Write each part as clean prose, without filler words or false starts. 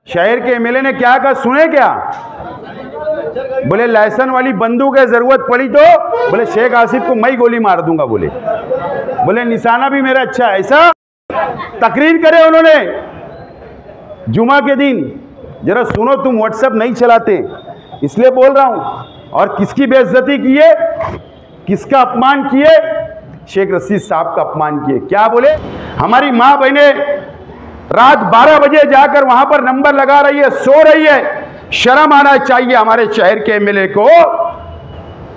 शहर के एमएलए ने क्या कहा सुने क्या? बोले लाइसेंस वाली बंदूक है, जरूरत पड़ी तो बोले शेख आसिफ को मैं ही गोली मार दूंगा। बोले निशाना भी मेरा अच्छा है। ऐसा तकरीर करे उन्होंने जुमा के दिन। जरा सुनो, तुम व्हाट्सएप नहीं चलाते इसलिए बोल रहा हूं। और किसकी बेइज्जती किए, किसका अपमान किए? शेख रशीद साहब का अपमान किए। क्या बोले? हमारी माँ बहने रात 12 बजे जाकर वहां पर नंबर लगा रही है, सो रही है। शर्म आना चाहिए हमारे शहर के एमएलए को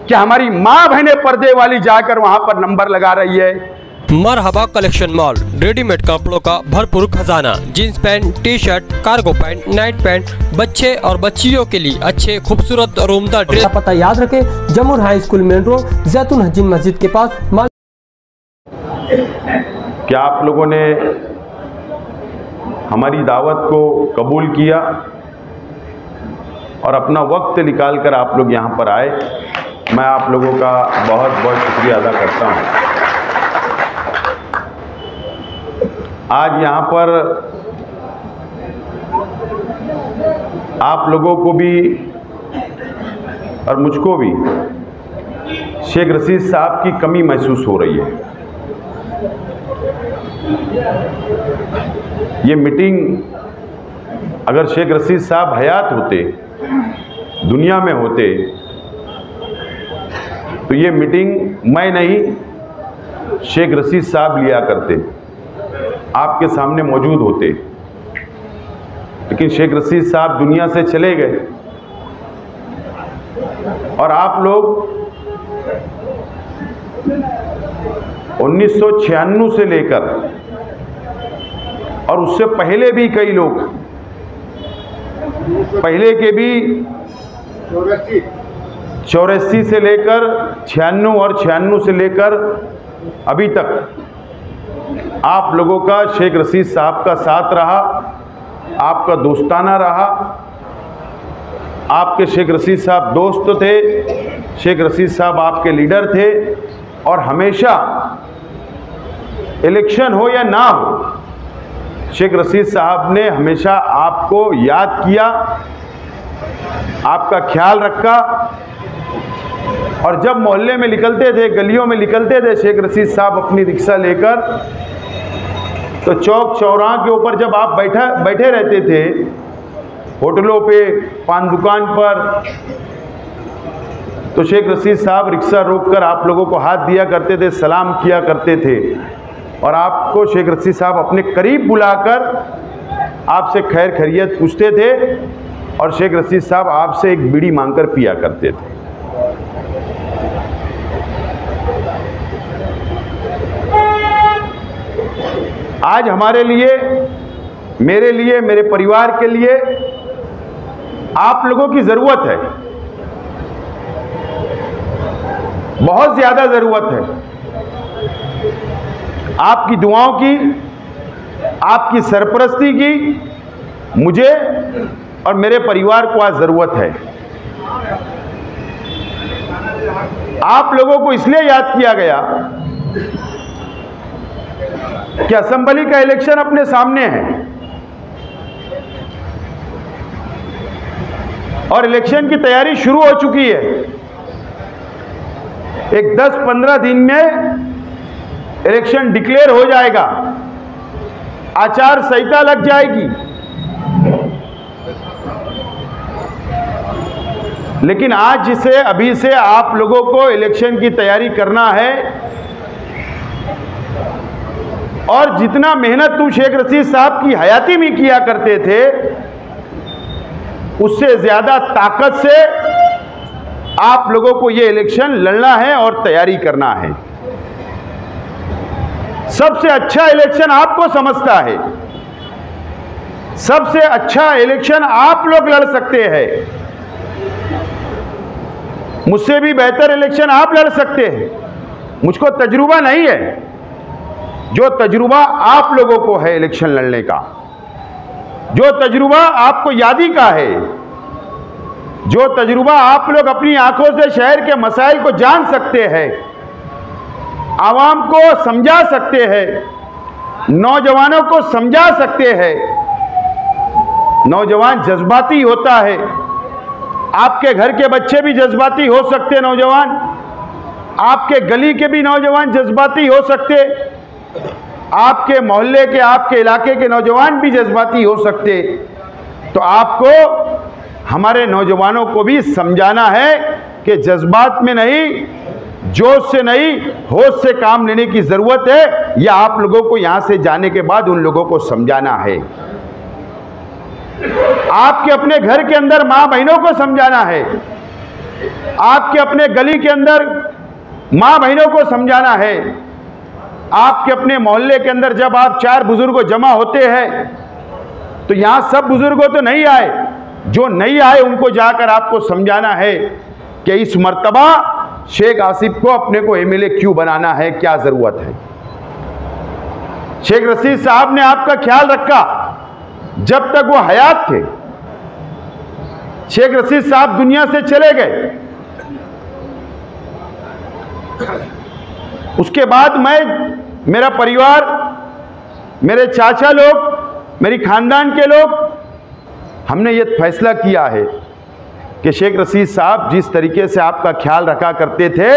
कि हमारी माँ बहने पर्दे वाली जाकर वहां पर नंबर लगा रही है। मरहबा कलेक्शन मॉल, रेडीमेड कपड़ों का भरपूर खजाना, jeans pant, T shirt, cargo pant, night pant, बच्चे और बच्चियों के लिए अच्छे खूबसूरत और उम्दा ड्रेस। पता याद रखें, जमुर हाई स्कूल मेन रोड, जैतून हजीन मस्जिद के पास। क्या आप लोगों ने हमारी दावत को कबूल किया और अपना वक्त निकालकर आप लोग यहाँ पर आए? मैं आप लोगों का बहुत बहुत शुक्रिया अदा करता हूँ। आज यहाँ पर आप लोगों को भी और मुझको भी शेख रशीद साहब की कमी महसूस हो रही है। ये मीटिंग अगर शेख रशीद साहब हयात होते, दुनिया में होते, तो ये मीटिंग मैं नहीं शेख रशीद साहब लिया करते, आपके सामने मौजूद होते। लेकिन शेख रशीद साहब दुनिया से चले गए और आप लोग 1996 से लेकर और उससे पहले भी कई लोग, पहले के भी 84 से लेकर 96 और 96 से लेकर अभी तक आप लोगों का शेख रशीद साहब का साथ रहा, आपका दोस्ताना रहा। आपके शेख रशीद साहब दोस्त थे, शेख रशीद साहब आपके लीडर थे और हमेशा इलेक्शन हो या ना हो, शेख रशीद साहब ने हमेशा आपको याद किया, आपका ख्याल रखा। और जब मोहल्ले में निकलते थे, गलियों में निकलते थे शेख रशीद साहब अपनी रिक्शा लेकर, तो चौक चौराहे के ऊपर जब आप बैठे रहते थे, होटलों पे, पान दुकान पर, तो शेख रशीद साहब रिक्शा रोककर आप लोगों को हाथ दिया करते थे, सलाम किया करते थे और आपको शेख रशीद साहब अपने करीब बुलाकर आपसे खैर खैरियत पूछते थे और शेख रशीद साहब आपसे एक बीड़ी मांगकर पिया करते थे। आज हमारे लिए, मेरे लिए, मेरे परिवार के लिए आप लोगों की जरूरत है, बहुत ज्यादा जरूरत है। आपकी दुआओं की, आपकी सरपरस्ती की मुझे और मेरे परिवार को आज जरूरत है। आप लोगों को इसलिए याद किया गया कि असेंबली का इलेक्शन अपने सामने है और इलेक्शन की तैयारी शुरू हो चुकी है। एक 10-15 दिन में इलेक्शन डिक्लेयर हो जाएगा, आचार संहिता लग जाएगी। लेकिन आज जिसे अभी से आप लोगों को इलेक्शन की तैयारी करना है और जितना मेहनत तुम शेख रशीद साहब की हयाती में किया करते थे, उससे ज्यादा ताकत से आप लोगों को ये इलेक्शन लड़ना है और तैयारी करना है। सबसे अच्छा इलेक्शन आपको समझता है, सबसे अच्छा इलेक्शन आप लोग लड़ सकते हैं, मुझसे भी बेहतर इलेक्शन आप लड़ सकते हैं। मुझको तजुर्बा नहीं है, जो तजुर्बा आप लोगों को है इलेक्शन लड़ने का, जो तजुर्बा आपको यादी का है, जो तजुर्बा आप लोग अपनी आंखों से शहर के मसाइल को जान सकते हैं, आवाम को समझा सकते हैं, नौजवानों को समझा सकते हैं, नौजवान जज्बाती होता है। आपके घर के बच्चे भी जज्बाती हो सकते हैं नौजवान, आपके गली के भी नौजवान जज्बाती हो सकते, आपके मोहल्ले के, आपके इलाके के नौजवान भी जज्बाती हो सकते। तो आपको हमारे नौजवानों को भी समझाना है कि जज्बात में नहीं, जोश से नहीं, होश से काम लेने की जरूरत है। यह आप लोगों को यहां से जाने के बाद उन लोगों को समझाना है। आपके अपने घर के अंदर मां बहनों को समझाना है, आपके अपने गली के अंदर मां बहनों को समझाना है, आपके अपने मोहल्ले के अंदर जब आप 4 बुजुर्ग जमा होते हैं तो यहां सब बुजुर्गों तो नहीं आए, जो नहीं आए उनको जाकर आपको समझाना है कि इस मर्तबा शेख आसिफ को अपने को एमएलए क्यों बनाना है, क्या जरूरत है। शेख रशीद साहब ने आपका ख्याल रखा जब तक वो हयात थे। शेख रशीद साहब दुनिया से चले गए, उसके बाद मैं, मेरा परिवार, मेरे चाचा लोग, मेरी खानदान के लोग, हमने ये फैसला किया है कि शेख रशीद साहब जिस तरीके से आपका ख्याल रखा करते थे,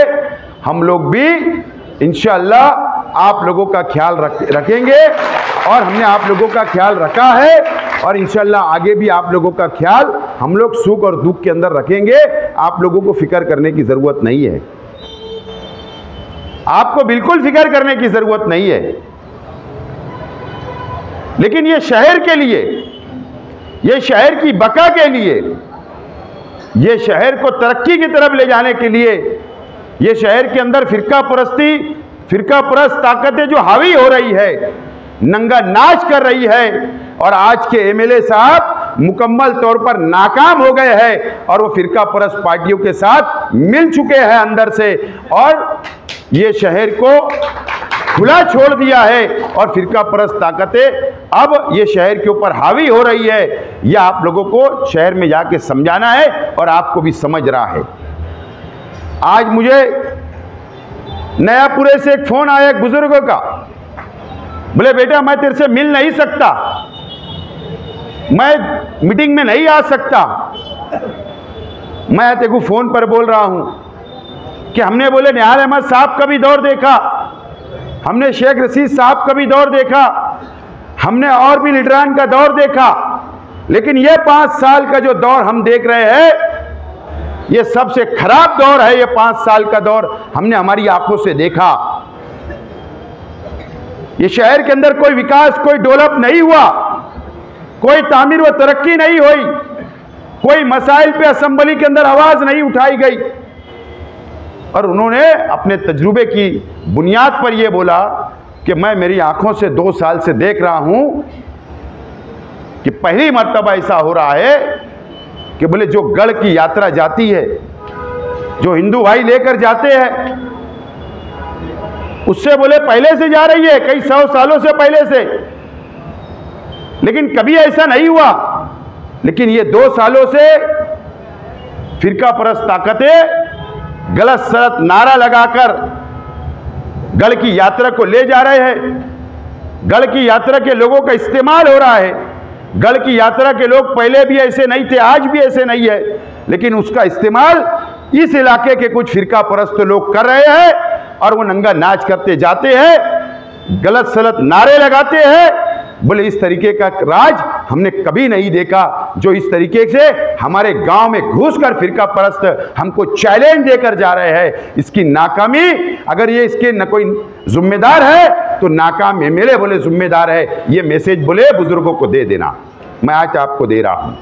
हम लोग भी इंशाअल्लाह आप लोगों का ख्याल रखेंगे और हमने आप लोगों का ख्याल रखा है और इंशाअल्लाह आगे भी आप लोगों का ख्याल हम लोग सुख और दुख के अंदर रखेंगे। आप लोगों को फिक्र करने की ज़रूरत नहीं है, आपको बिल्कुल फिक्र करने की ज़रूरत नहीं है। लेकिन ये शहर के लिए, ये शहर की बका के लिए, ये शहर को तरक्की की तरफ ले जाने के लिए, ये शहर के अंदर फिरका परस्त ताकतें जो हावी हो रही है, नंगा नाच कर रही है और आज के एमएलए साहब मुकम्मल तौर पर नाकाम हो गए हैं और वो फिरका परस्त पार्टियों के साथ मिल चुके हैं अंदर से और ये शहर को खुला छोड़ दिया है और फिरका परस्त ताकतें अब ये शहर के ऊपर हावी हो रही है। यह आप लोगों को शहर में जाके समझाना है और आपको भी समझ रहा है। आज मुझे नयापुरे से एक फोन आया एक बुजुर्ग का, बोले बेटा मैं तेरे से मिल नहीं सकता, मैं मीटिंग में नहीं आ सकता। मैं तेरे को फोन पर बोल रहा हूं कि हमने बोले निहाल अहमद साहब का भी दौर देखा, हमने शेख रशीद साहब का भी दौर देखा, हमने और भी लीडरान का दौर देखा, लेकिन ये 5 साल का जो दौर हम देख रहे हैं ये सबसे खराब दौर है। ये 5 साल का दौर हमने हमारी आंखों से देखा। ये शहर के अंदर कोई विकास, कोई डेवलप नहीं हुआ, कोई तामीर व तरक्की नहीं हुई, कोई मसाइल पे असेंबली के अंदर आवाज नहीं उठाई गई। और उन्होंने अपने तजुर्बे की बुनियाद पर यह बोला कि मैं मेरी आंखों से 2 साल से देख रहा हूं कि पहली मर्तबा ऐसा हो रहा है कि बोले जो गढ़ की यात्रा जाती है, जो हिंदू भाई लेकर जाते हैं, उससे बोले पहले से जा रही है, कई 100 सालों से पहले से, लेकिन कभी ऐसा नहीं हुआ। लेकिन ये 2 सालों से फिरका परस्त ताकतें गलत सलत नारा लगाकर गढ़ की यात्रा को ले जा रहे हैं। गढ़ की यात्रा के लोगों का इस्तेमाल हो रहा है। गढ़ की यात्रा के लोग पहले भी ऐसे नहीं थे, आज भी ऐसे नहीं है, लेकिन उसका इस्तेमाल इस इलाके के कुछ फिरका परस्त लोग कर रहे हैं और वो नंगा नाच करते जाते हैं, गलत सलत नारे लगाते हैं। बोले इस तरीके का राज हमने कभी नहीं देखा, जो इस तरीके से हमारे गांव में घुसकर फिरका परस्त हमको चैलेंज देकर जा रहे हैं। इसकी नाकामी, अगर ये इसके न कोई जिम्मेदार है तो नाकाम एमएलए बोले जिम्मेदार है। ये मैसेज बोले बुजुर्गों को दे देना, मैं आज आपको दे रहा हूं।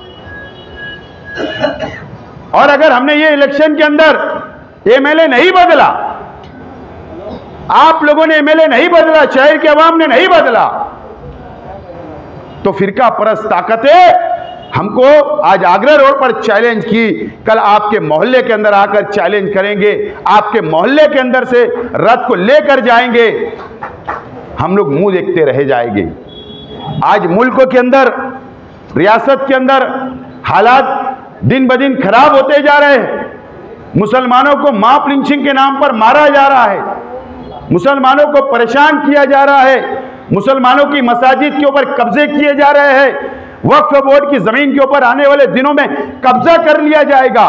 और अगर हमने ये इलेक्शन के अंदर एमएलए नहीं बदला, आप लोगों ने एमएलए नहीं बदला, शहर के अवाम ने नहीं बदला, तो फिरका परस्त ताकतें हमको आज आगरा रोड पर चैलेंज की, कल आपके मोहल्ले के अंदर आकर चैलेंज करेंगे, आपके मोहल्ले के अंदर से रथ को लेकर जाएंगे, हम लोग मुंह देखते रह जाएंगे। आज मुल्क के अंदर, रियासत के अंदर हालात दिन ब दिन खराब होते जा रहे हैं। मुसलमानों को मॉब लिंचिंग के नाम पर मारा जा रहा है, मुसलमानों को परेशान किया जा रहा है, मुसलमानों की मसाजिद के ऊपर कब्जे किए जा रहे हैं, वक्फ बोर्ड की जमीन के ऊपर आने वाले दिनों में कब्जा कर लिया जाएगा।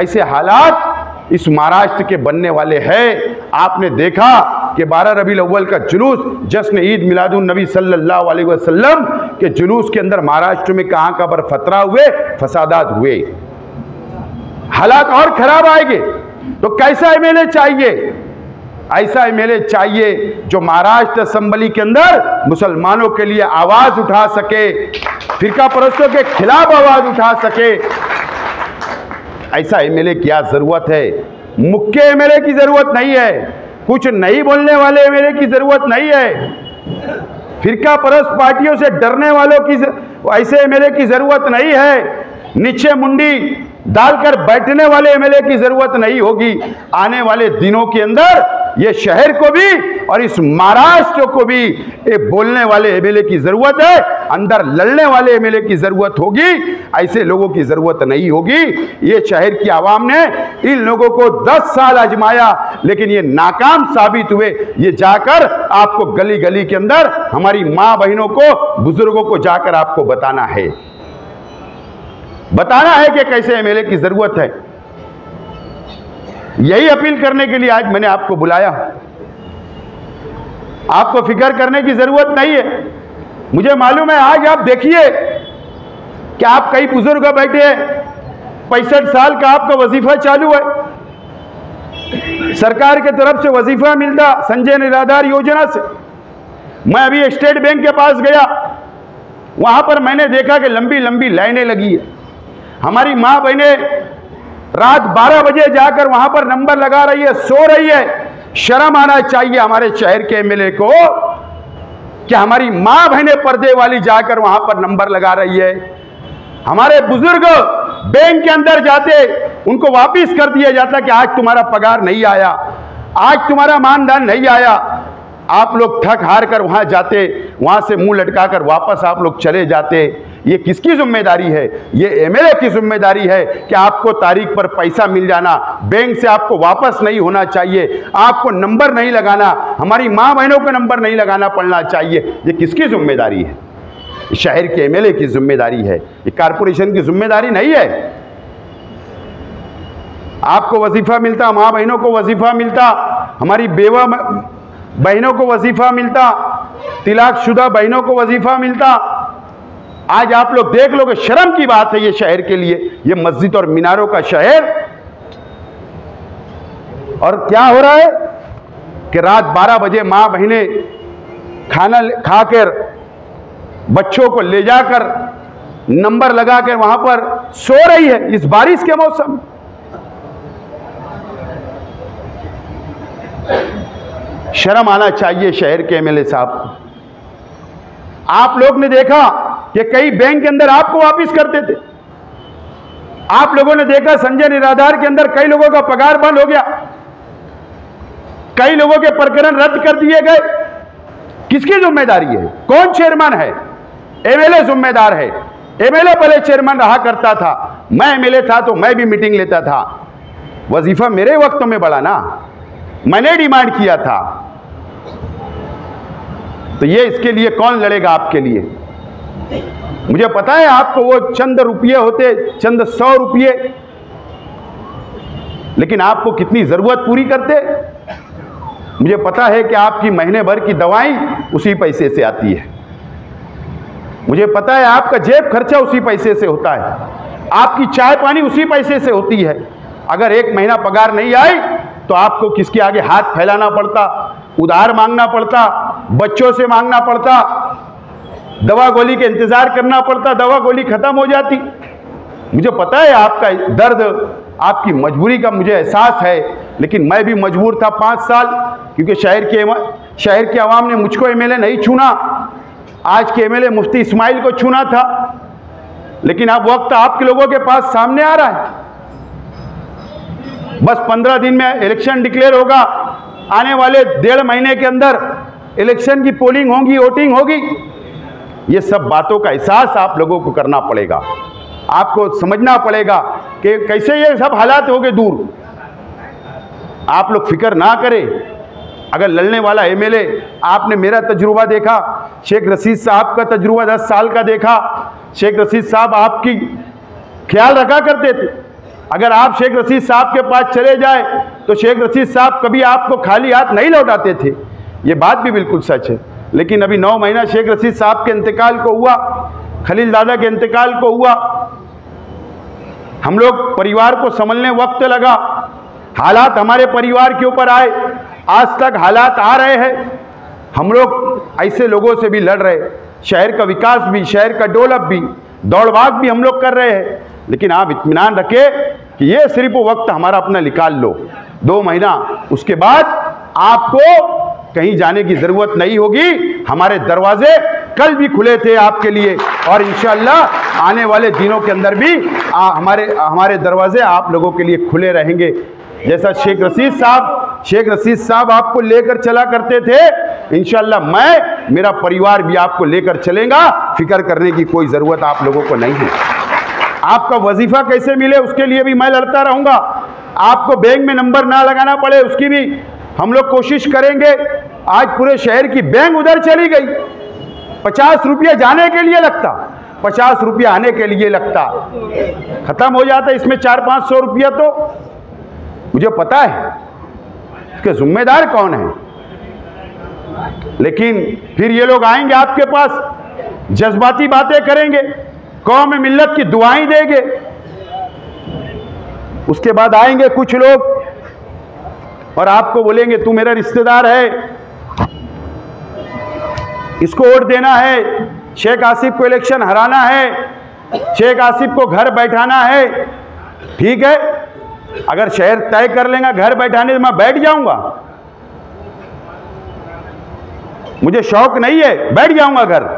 ऐसे हालात इस महाराष्ट्र के बनने वाले हैं। आपने देखा कि 12 रबीउल अव्वल का जुलूस, जश्न ईद मिलादुन नबी सल्लल्लाहु अलैहि वसल्लम के जुलूस के अंदर महाराष्ट्र में कहां पर फतरा हुए, फसादात हुए, हालात और खराब आएंगे। तो कैसा एमएलए चाहिए? ऐसा एमएलए चाहिए जो महाराष्ट्र असेंबली के अंदर मुसलमानों के लिए आवाज उठा सके, फिरका परस्तों के खिलाफ आवाज उठा सके। ऐसा एमएलए की क्या जरूरत है? मुख्य एमएलए की जरूरत नहीं है, कुछ नहीं बोलने वाले एमएलए की जरूरत नहीं है, फिरका परस्त पार्टियों से डरने वालों की ऐसे एमएलए की जरूरत नहीं है, नीचे मुंडी डालकर बैठने वाले एमएलए की जरूरत नहीं होगी। आने वाले दिनों के अंदर ये शहर को भी और इस महाराष्ट्र को भी एक बोलने वाले एमएलए की जरूरत है, अंदर लड़ने वाले एमएलए की जरूरत होगी। ऐसे लोगों की जरूरत नहीं होगी। ये शहर की आवाम ने इन लोगों को 10 साल आजमाया, लेकिन ये नाकाम साबित हुए। ये जाकर आपको गली गली के अंदर हमारी मां बहनों को, बुजुर्गों को जाकर आपको बताना है कि कैसे एमएलए की जरूरत है। यही अपील करने के लिए आज मैंने आपको बुलाया। आपको फिक्र करने की जरूरत नहीं है। मुझे मालूम है, आज आप देखिए कि आप कई बुजुर्ग बैठे हैं, 65 साल का आपका वजीफा चालू है, सरकार की तरफ से वजीफा मिलता संजय निराधार योजना से। मैं अभी स्टेट बैंक के पास गया, वहां पर मैंने देखा कि लंबी लंबी लाइनें लगी है। हमारी मां बहनें रात 12 बजे जाकर वहां पर नंबर लगा रही है, सो रही है। शर्म आना चाहिए हमारे शहर के एमएलए को कि हमारी मां बहनें पर्दे वाली जाकर वहां पर नंबर लगा रही है। हमारे बुजुर्ग बैंक के अंदर जाते, उनको वापिस कर दिया जाता कि आज तुम्हारा पगार नहीं आया, आज तुम्हारा मानधन नहीं आया। आप लोग थक हार कर वहां जाते, वहां से मुंह लटकाकर वापस आप लोग चले जाते। ये किसकी जिम्मेदारी है? ये एमएलए की जिम्मेदारी है कि आपको तारीख पर पैसा मिल जाना, बैंक से आपको वापस नहीं होना चाहिए, आपको नंबर नहीं लगाना, हमारी मां बहनों को नंबर नहीं लगाना पड़ना चाहिए। ये किसकी जिम्मेदारी है? शहर के एमएलए की जिम्मेदारी है, ये कारपोरेशन की जिम्मेदारी नहीं है। आपको वजीफा मिलता, मां बहनों को वजीफा मिलता, हमारी बेवा बहनों को वजीफा मिलता, तिलाकशुदा बहनों को वजीफा मिलता। आज आप लोग देख लो कि शर्म की बात है ये शहर के लिए, ये मस्जिद और मीनारों का शहर। और क्या हो रहा है कि रात 12 बजे मां बहनें खाना खाकर बच्चों को ले जाकर नंबर लगाकर वहां पर सो रही है इस बारिश के मौसम। शर्म आना चाहिए शहर के एमएलए साहब को। आप लोग ने देखा कि कई बैंक के अंदर आपको वापिस करते थे। आप लोगों ने देखा संजय निराधार के अंदर कई लोगों का पगार बंद हो गया, कई लोगों के प्रकरण रद्द कर दिए गए। किसकी जिम्मेदारी है? कौन चेयरमैन है? एमएलए जिम्मेदार है। एमएलए पहले चेयरमैन रहा करता था, मैं एमएलए था तो मैं भी मीटिंग लेता था। वजीफा मेरे वक्त में बढ़ा ना, मैंने डिमांड किया था। तो ये इसके लिए कौन लड़ेगा आपके लिए? मुझे पता है आपको वो चंद रुपये होते, चंद 100 रुपये, लेकिन आपको कितनी जरूरत पूरी करते। मुझे पता है कि आपकी महीने भर की दवाई उसी पैसे से आती है। मुझे पता है आपका जेब खर्चा उसी पैसे से होता है, आपकी चाय पानी उसी पैसे से होती है। अगर एक महीना पगार नहीं आई तो आपको किसके आगे हाथ फैलाना पड़ता, उधार मांगना पड़ता, बच्चों से मांगना पड़ता, दवा गोली के इंतजार करना पड़ता, दवा गोली खत्म हो जाती। मुझे पता है आपका दर्द, आपकी मजबूरी का मुझे एहसास है, लेकिन मैं भी मजबूर था 5 साल, क्योंकि शहर के आवाम ने मुझको एमएलए नहीं चुना। आज के एमएलए मुफ्ती इस्माइल को चुना था, लेकिन अब वक्त आपके लोगों के पास सामने आ रहा है। बस 15 दिन में इलेक्शन डिक्लेयर होगा, आने वाले 1.5 महीने के अंदर इलेक्शन की पोलिंग होगी, वोटिंग होगी। ये सब बातों का एहसास आप लोगों को करना पड़ेगा, आपको समझना पड़ेगा कि कैसे ये सब हालात हो गए दूर। आप लोग फिक्र ना करें, अगर लड़ने वाला एमएलए, आपने मेरा तजुर्बा देखा, शेख रशीद साहब का तजुर्बा 10 साल का देखा। शेख रशीद साहब आपकी ख्याल रखा करते थे। अगर आप शेख रशीद साहब के पास चले जाए तो शेख रशीद साहब कभी आपको खाली हाथ नहीं लौटाते थे। ये बात भी बिल्कुल सच है। लेकिन अभी 9 महीना शेख रशीद साहब के इंतकाल को हुआ, खलील दादा के इंतकाल को हुआ, हम लोग परिवार को संभलने वक्त लगा, हालात हमारे परिवार के ऊपर आए, आज तक हालात आ रहे हैं। हम लोग ऐसे लोगों से भी लड़ रहे, शहर का विकास भी, शहर का डेवलप भी, दौड़ भाग भी हम लोग कर रहे हैं। लेकिन आप इत्मीनान रखें कि ये सिर्फ वक्त हमारा अपना निकाल लो, 2 महीना, उसके बाद आपको कहीं जाने की ज़रूरत नहीं होगी। हमारे दरवाजे कल भी खुले थे आपके लिए और इंशाअल्लाह आने वाले दिनों के अंदर भी हमारे दरवाजे आप लोगों के लिए खुले रहेंगे। जैसा शेख रशीद साहब आपको लेकर चला करते थे, इंशाअल्लाह मेरा परिवार भी आपको लेकर चलेगा। फिक्र करने की कोई ज़रूरत आप लोगों को नहीं है। आपका वजीफ़ा कैसे मिले उसके लिए भी मैं लड़ता रहूँगा। आपको बैंक में नंबर ना लगाना पड़े उसकी भी हम लोग कोशिश करेंगे। आज पूरे शहर की बैंक उधर चली गई, 50 रुपये जाने के लिए लगता, 50 रुपये आने के लिए लगता, ख़त्म हो जाता इसमें 400-500 रुपया। तो मुझे पता है इसके जिम्मेदार कौन है, लेकिन फिर ये लोग आएंगे आपके पास, जज्बाती बातें करेंगे, कौम मिल्लत की दुआएं देंगे। उसके बाद आएंगे कुछ लोग और आपको बोलेंगे तू मेरा रिश्तेदार है, इसको वोट देना है, शेख आसिफ को इलेक्शन हराना है, शेख आसिफ को घर बैठाना है। ठीक है, अगर शहर तय कर लेगा घर बैठाने तो मैं बैठ जाऊंगा, मुझे शौक नहीं है, बैठ जाऊंगा घर।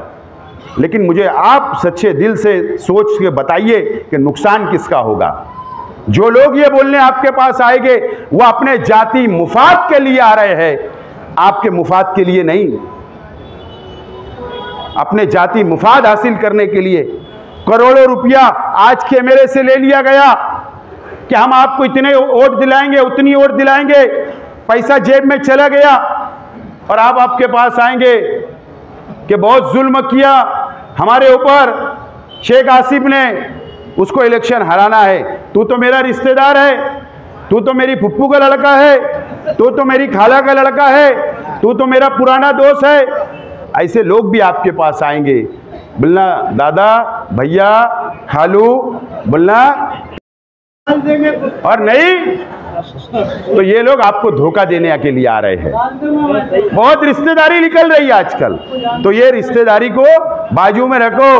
लेकिन मुझे आप सच्चे दिल से सोच के बताइए कि नुकसान किसका होगा। जो लोग ये बोलने आपके पास आएंगे वो अपने जाति मुफाद के लिए आ रहे हैं, आपके मुफाद के लिए नहीं। अपने जाति मुफाद हासिल करने के लिए करोड़ों रुपया आज के मेरे से ले लिया गया कि हम आपको इतने वोट दिलाएंगे, उतनी वोट दिलाएंगे, पैसा जेब में चला गया और आप आपके पास आएंगे कि बहुत जुल्म किया हमारे ऊपर शेख आसिफ ने, उसको इलेक्शन हराना है। तू तो मेरा रिश्तेदार है, तू तो मेरी फुप्पू का लड़का है, तू तो मेरी खाला का लड़का है, तू तो मेरा पुराना दोस्त है। ऐसे लोग भी आपके पास आएंगे, बोलना दादा, भैया, खालू, बोलना, और नहीं तो ये लोग आपको धोखा देने के लिए आ रहे हैं। बहुत रिश्तेदारी निकल रही है आजकल, तो ये रिश्तेदारी को बाजू में रखो।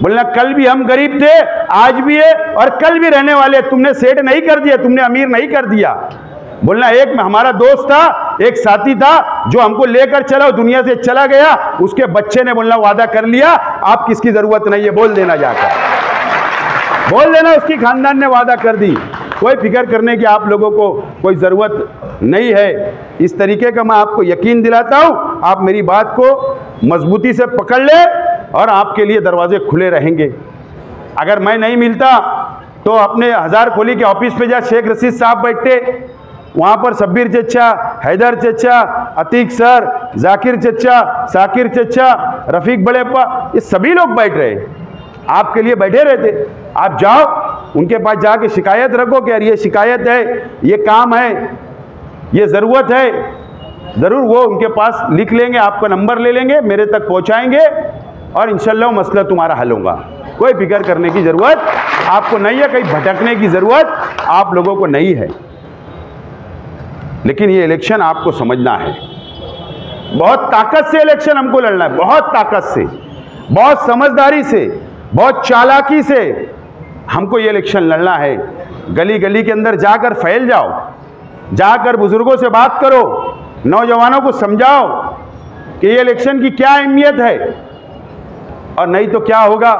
बोलना कल भी हम गरीब थे, आज भी है और कल भी रहने वाले। तुमने सेठ नहीं कर दिया, तुमने अमीर नहीं कर दिया। बोलना एक हमारा दोस्त था, एक साथी था जो हमको लेकर चला, दुनिया से चला गया, उसके बच्चे ने बोलना वादा कर लिया, आप किसकी जरूरत नहीं है, बोल देना जाकर, बोल देना उसकी खानदान ने वादा कर दी। कोई फिक्र करने की आप लोगों को कोई ज़रूरत नहीं है। इस तरीके का मैं आपको यकीन दिलाता हूँ, आप मेरी बात को मजबूती से पकड़ ले और आपके लिए दरवाजे खुले रहेंगे। अगर मैं नहीं मिलता तो अपने हज़ार खोली के ऑफिस पे जा, शेख रशीद साहब बैठते, वहाँ पर शब्बीर चचा, हैदर चचा, अतीक सर, जाकिर चचा, साकिर चचा, रफ़ीक बड़ेप्पा, ये सभी लोग बैठ रहे, आपके लिए बैठे रहते। आप जाओ उनके पास जाके शिकायत रखो कि यार ये शिकायत है, ये काम है, ये ज़रूरत है, ज़रूर वो उनके पास लिख लेंगे, आपका नंबर ले लेंगे, मेरे तक पहुँचाएंगे और इंशाल्लाह मसला तुम्हारा हल होगा। कोई फिक्र करने की ज़रूरत आपको नहीं है, कहीं भटकने की ज़रूरत आप लोगों को नहीं है। लेकिन ये इलेक्शन आपको समझना है, बहुत ताकत से इलेक्शन हमको लड़ना है, बहुत ताकत से, बहुत समझदारी से, बहुत चालाकी से हमको ये इलेक्शन लड़ना है। गली गली के अंदर जाकर फैल जाओ, जाकर बुजुर्गों से बात करो, नौजवानों को समझाओ कि ये इलेक्शन की क्या अहमियत है। और नहीं तो क्या होगा,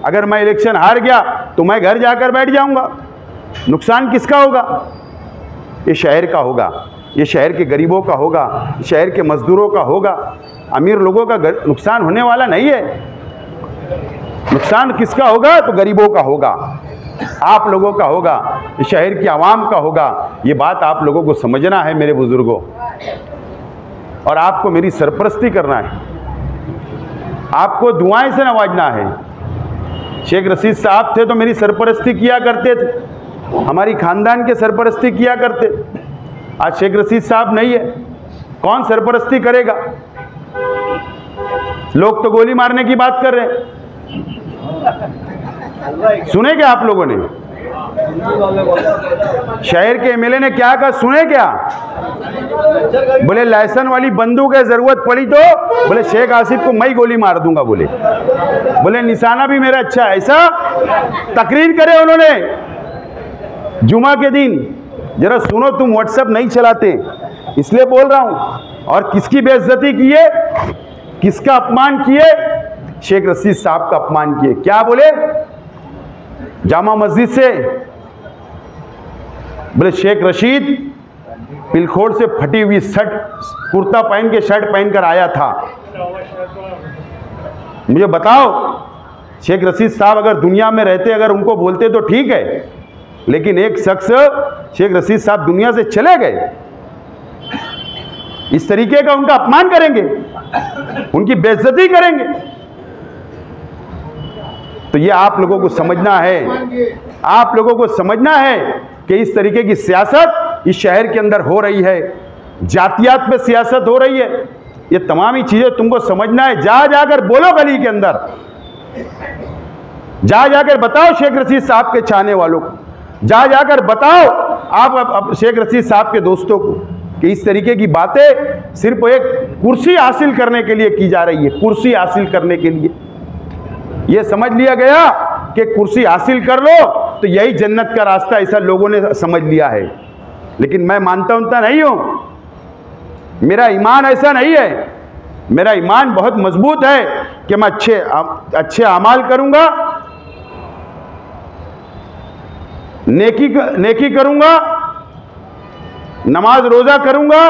अगर मैं इलेक्शन हार गया तो मैं घर जाकर बैठ जाऊंगा, नुकसान किसका होगा? ये शहर का होगा, ये शहर के गरीबों का होगा, शहर के मजदूरों का होगा। अमीर लोगों का नुकसान होने वाला नहीं है। नुकसान किसका होगा? तो गरीबों का होगा, आप लोगों का होगा, शहर की आवाम का होगा। ये बात आप लोगों को समझना है मेरे बुजुर्गों। और आपको मेरी सरपरस्ती करना है, आपको दुआएं से नवाजना है। शेख रशीद साहब थे तो मेरी सरपरस्ती किया करते थे, हमारी खानदान के सरपरस्ती किया करते। आज शेख रशीद साहब नहीं है, कौन सरपरस्ती करेगा? लोग तो गोली मारने की बात कर रहे हैं, सुने क्या आप लोगों ने? शहर के एमएलए ने क्या कहा, सुने क्या? बोले लाइसेंस वाली बंदूक है, जरूरत पड़ी तो बोले शेख आसिफ को मैं ही गोली मार दूंगा। बोले निशाना भी मेरा अच्छा है। ऐसा तकरीर करे उन्होंने जुमा के दिन। जरा सुनो, तुम व्हाट्सएप नहीं चलाते इसलिए बोल रहा हूं। और किसकी बेइज्जती किए, किसका अपमान किए? शेख रशीद साहब का अपमान किए। क्या बोले? जामा मस्जिद से बोले शेख रशीद पिलखोर से फटी हुई शर्ट, कुर्ता पहन के शर्ट पहनकर आया था। मुझे बताओ, शेख रशीद साहब अगर दुनिया में रहते, अगर उनको बोलते तो ठीक है, लेकिन एक शख्स शेख रशीद साहब दुनिया से चले गए, इस तरीके का उनका अपमान करेंगे, उनकी बेइज्जती करेंगे। तो ये आप लोगों को समझना है, आप लोगों को समझना है कि इस तरीके की सियासत इस शहर के अंदर हो रही है, जातियात पे सियासत हो रही है। ये तमाम ही चीजें तुमको समझना है। जा जाकर बोलो गली के अंदर, जा जाकर बताओ शेख रशीद साहब के चाहने वालों को, जा जाकर बताओ आप शेख रशीद साहब के दोस्तों को कि इस तरीके की बातें सिर्फ एक कुर्सी हासिल करने के लिए की जा रही है। कुर्सी हासिल करने के लिए ये समझ लिया गया कि कुर्सी हासिल कर लो तो यही जन्नत का रास्ता, ऐसा लोगों ने समझ लिया है। लेकिन मैं मानता नहीं हूं, मेरा ईमान ऐसा नहीं है। मेरा ईमान बहुत मजबूत है कि मैं अच्छे अमाल करूंगा, नेकी करूंगा, नमाज रोजा करूंगा,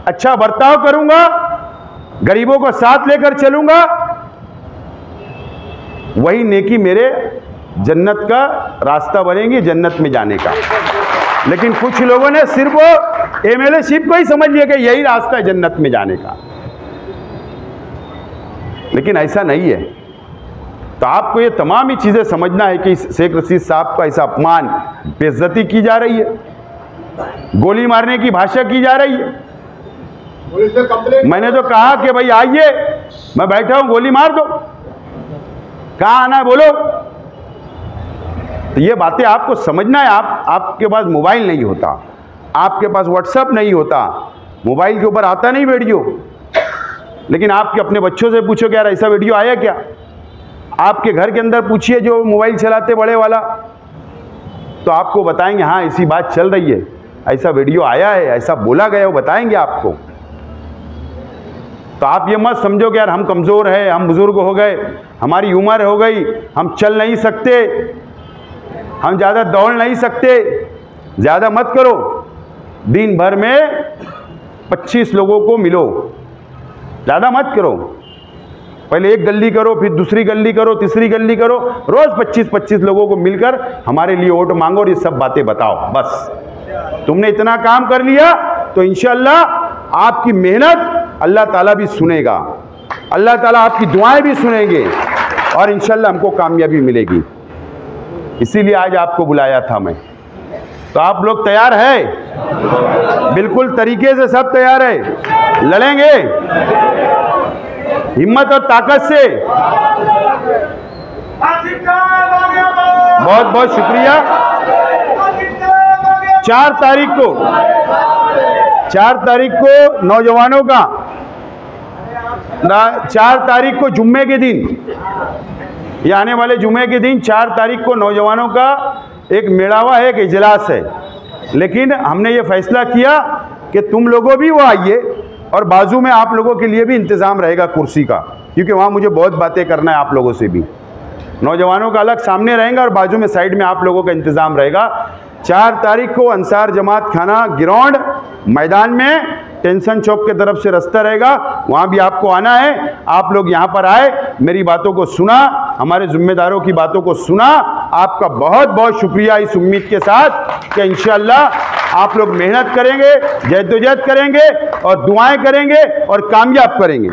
अच्छा बर्ताव करूंगा, गरीबों को साथ लेकर चलूंगा। वही नेकी मेरे जन्नत का रास्ता बनेगी, जन्नत में जाने का। लेकिन कुछ लोगों ने सिर्फ वो एमएलए शिप को ही समझ लिया कि यही रास्ता है जन्नत में जाने का, लेकिन ऐसा नहीं है। तो आपको ये तमाम ही चीज़ें समझना है कि शेख रशीद साहब का ऐसा अपमान, बेइज्जती की जा रही है, गोली मारने की भाषा की जा रही है। मैंने तो कहा कि भाई आइए, मैं बैठा हूं, गोली मार दो। कहाँ आना है बोलो। तो ये बातें आपको समझना है। आपके पास मोबाइल नहीं होता, आपके पास व्हाट्सएप नहीं होता, मोबाइल के ऊपर आता नहीं वीडियो, लेकिन आपके अपने बच्चों से पूछो कि यार ऐसा वीडियो आया क्या। आपके घर के अंदर पूछिए जो मोबाइल चलाते बड़े वाला, तो आपको बताएंगे हाँ ऐसी बात चल रही है, ऐसा वीडियो आया है, ऐसा बोला गया, वो बताएंगे आपको। तो आप ये मत समझो कि यार हम कमज़ोर हैं, हम बुज़ुर्ग हो गए, हमारी उम्र हो गई, हम चल नहीं सकते, हम ज़्यादा दौड़ नहीं सकते। ज़्यादा मत करो, दिन भर में 25 लोगों को मिलो, ज़्यादा मत करो। पहले एक गली करो, फिर दूसरी गली करो, तीसरी गली करो, रोज़ 25-25 लोगों को मिलकर हमारे लिए वोट मांगो और ये सब बातें बताओ। बस तुमने इतना काम कर लिया तो इंशाअल्लाह आपकी मेहनत अल्लाह ताला भी सुनेगा, अल्लाह ताला आपकी दुआएं भी सुनेंगे और इंशाअल्लाह हमको कामयाबी मिलेगी। इसीलिए आज आपको बुलाया था मैं। तो आप लोग तैयार है? बिल्कुल तरीके से सब तैयार है, लड़ेंगे हिम्मत और ताकत से। बहुत बहुत शुक्रिया। 4 तारीख को नौजवानों का, 4 तारीख को जुम्मे के दिन, ये आने वाले जुम्मे के दिन 4 तारीख को नौजवानों का एक मेड़ावा है, एक इजलास है। लेकिन हमने ये फैसला किया कि तुम लोगों भी वो आइए और बाजू में आप लोगों के लिए भी इंतज़ाम रहेगा कुर्सी का, क्योंकि वहाँ मुझे बहुत बातें करना है आप लोगों से भी। नौजवानों का अलग सामने रहेगा और बाजू में साइड में आप लोगों का इंतज़ाम रहेगा। 4 तारीख को अंसार जमात खाना ग्राउंड मैदान में टेंशन चौक के तरफ से रास्ता रहेगा, वहाँ भी आपको आना है। आप लोग यहाँ पर आए, मेरी बातों को सुना, हमारे जिम्मेदारों की बातों को सुना आपका बहुत बहुत शुक्रिया, इस उम्मीद के साथ कि इंशाअल्लाह आप लोग मेहनत करेंगे, जद्दोजहद करेंगे और दुआएं करेंगे और कामयाब करेंगे।